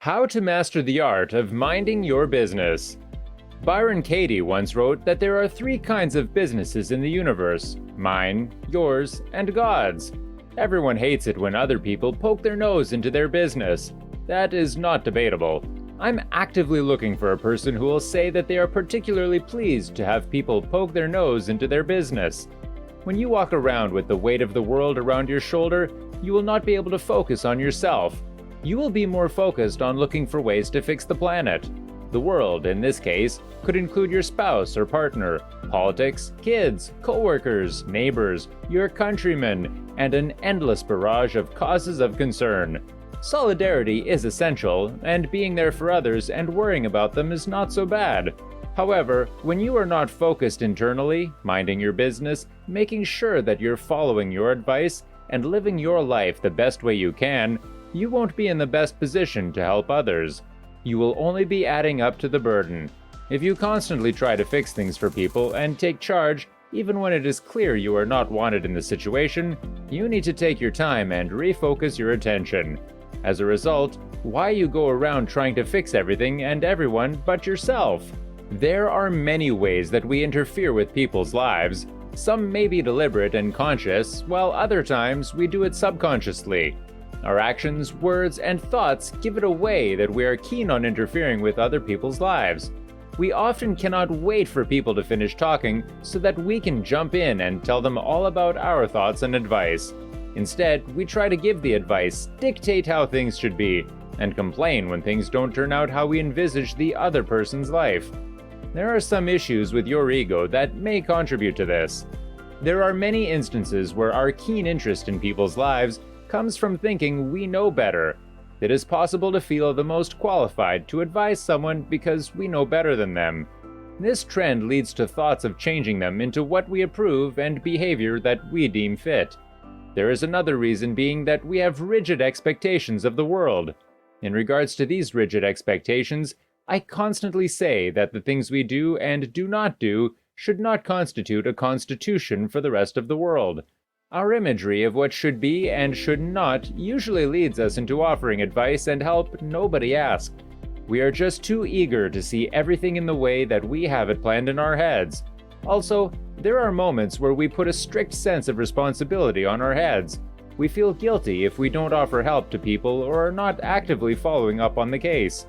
How to master the art of minding your business. Byron Katie once wrote that there are three kinds of businesses in the universe: mine, yours, and God's. Everyone hates it when other people poke their nose into their business. That is not debatable. I'm actively looking for a person who will say that they are particularly pleased to have people poke their nose into their business. When you walk around with the weight of the world around your shoulder, you will not be able to focus on yourself. You will be more focused on looking for ways to fix the planet. The world, in this case, could include your spouse or partner, politics, kids, co-workers, neighbors, your countrymen, and an endless barrage of causes of concern. Solidarity is essential, and being there for others and worrying about them is not so bad. However, when you are not focused internally, minding your business, making sure that you're following your advice, and living your life the best way you can, you won't be in the best position to help others. You will only be adding up to the burden. If you constantly try to fix things for people and take charge, even when it is clear you are not wanted in the situation, you need to take your time and refocus your attention. As a result, why you go around trying to fix everything and everyone but yourself? There are many ways that we interfere with people's lives. Some may be deliberate and conscious, while other times we do it subconsciously. Our actions, words, and thoughts give it away that we are keen on interfering with other people's lives. We often cannot wait for people to finish talking so that we can jump in and tell them all about our thoughts and advice. Instead, we try to give the advice, dictate how things should be, and complain when things don't turn out how we envisage the other person's life. There are some issues with your ego that may contribute to this. There are many instances where our keen interest in people's lives comes from thinking we know better. It is possible to feel the most qualified to advise someone because we know better than them. This trend leads to thoughts of changing them into what we approve and behavior that we deem fit. There is another reason being that we have rigid expectations of the world. In regards to these rigid expectations, I constantly say that the things we do and do not do should not constitute a constitution for the rest of the world. Our imagery of what should be and should not usually leads us into offering advice and help nobody asked. We are just too eager to see everything in the way that we have it planned in our heads. Also, there are moments where we put a strict sense of responsibility on our heads. We feel guilty if we don't offer help to people or are not actively following up on the case.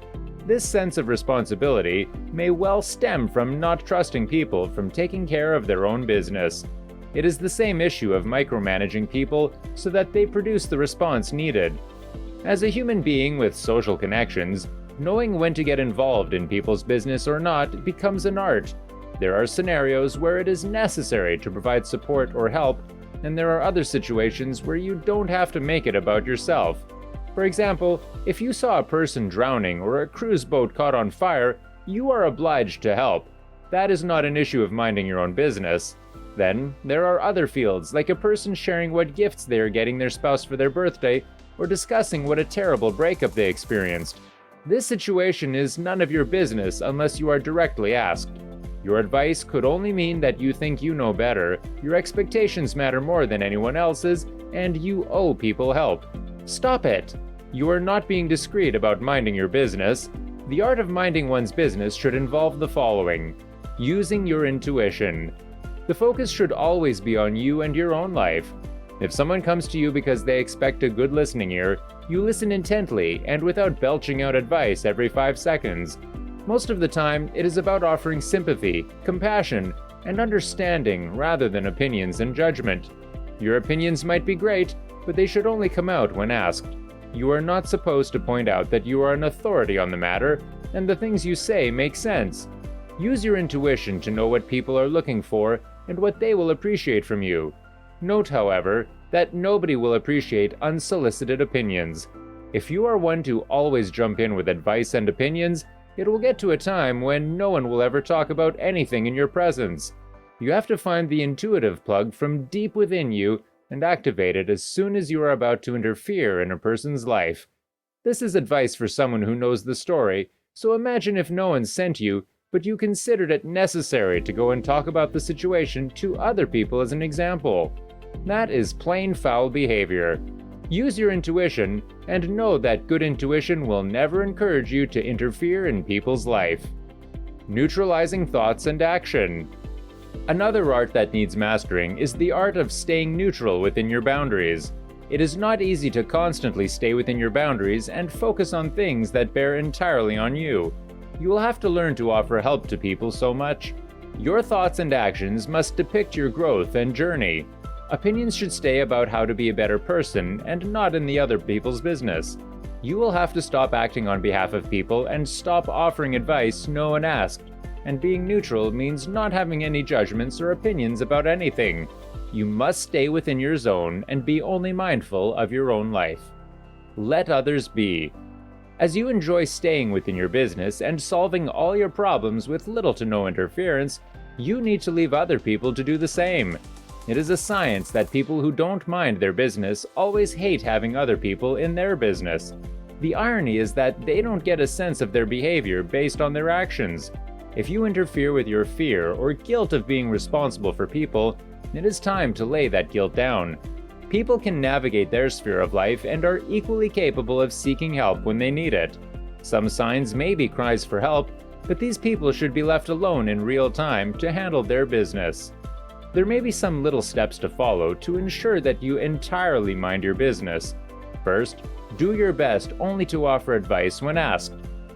This sense of responsibility may well stem from not trusting people from taking care of their own business. It is the same issue of micromanaging people so that they produce the response needed. As a human being with social connections, knowing when to get involved in people's business or not becomes an art. There are scenarios where it is necessary to provide support or help, and there are other situations where you don't have to make it about yourself. For example, if you saw a person drowning or a cruise boat caught on fire, you are obliged to help. That is not an issue of minding your own business. Then, there are other fields, like a person sharing what gifts they are getting their spouse for their birthday, or discussing what a terrible breakup they experienced. This situation is none of your business unless you are directly asked. Your advice could only mean that you think you know better, your expectations matter more than anyone else's, and you owe people help. Stop it! You are not being discreet about minding your business. The art of minding one's business should involve the following: using your intuition. The focus should always be on you and your own life. If someone comes to you because they expect a good listening ear, you listen intently and without belching out advice every 5 seconds. Most of the time, it is about offering sympathy, compassion, and understanding rather than opinions and judgment. Your opinions might be great, but they should only come out when asked. You are not supposed to point out that you are an authority on the matter, and the things you say make sense. Use your intuition to know what people are looking for and what they will appreciate from you. Note, however, that nobody will appreciate unsolicited opinions. If you are one to always jump in with advice and opinions, it will get to a time when no one will ever talk about anything in your presence. You have to find the intuitive plug from deep within you and activate it as soon as you are about to interfere in a person's life. This is advice for someone who knows the story, so imagine if no one sent you, but you considered it necessary to go and talk about the situation to other people as an example. That is plain foul behavior. Use your intuition, and know that good intuition will never encourage you to interfere in people's life. Neutralizing thoughts and action. Another art that needs mastering is the art of staying neutral within your boundaries. It is not easy to constantly stay within your boundaries and focus on things that bear entirely on you. You will have to learn to offer help to people so much. Your thoughts and actions must depict your growth and journey. Opinions should stay about how to be a better person and not in the other people's business. You will have to stop acting on behalf of people and stop offering advice no one asked. And being neutral means not having any judgments or opinions about anything. You must stay within your zone and be only mindful of your own life. Let others be. As you enjoy staying within your business and solving all your problems with little to no interference, you need to leave other people to do the same. It is a science that people who don't mind their business always hate having other people in their business. The irony is that they don't get a sense of their behavior based on their actions. If you interfere with your fear or guilt of being responsible for people, it is time to lay that guilt down. People can navigate their sphere of life and are equally capable of seeking help when they need it. Some signs may be cries for help, but these people should be left alone in real time to handle their business. There may be some little steps to follow to ensure that you entirely mind your business. First, do your best only to offer advice when asked.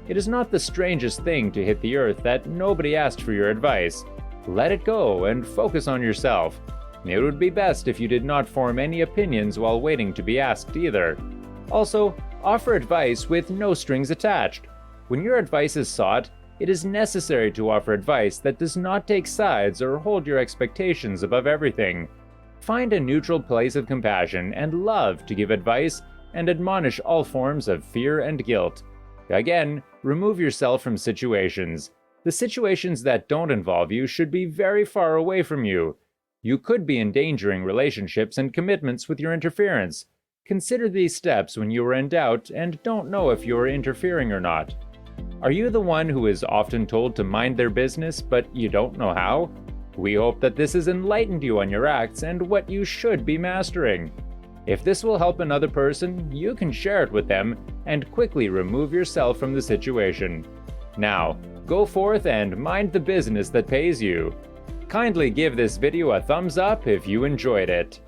It is not the strangest thing to hit the earth that nobody asked for your advice. Let it go and focus on yourself. It would be best if you did not form any opinions while waiting to be asked either. Also, offer advice with no strings attached. When your advice is sought, it is necessary to offer advice that does not take sides or hold your expectations above everything. Find a neutral place of compassion and love to give advice and admonish all forms of fear and guilt. Again, remove yourself from situations. The situations that don't involve you should be very far away from you. You could be endangering relationships and commitments with your interference. Consider these steps when you are in doubt and don't know if you are interfering or not. Are you the one who is often told to mind their business, but you don't know how? We hope that this has enlightened you on your acts and what you should be mastering. If this will help another person, you can share it with them and quickly remove yourself from the situation. Now, go forth and mind the business that pays you. Kindly give this video a thumbs up if you enjoyed it.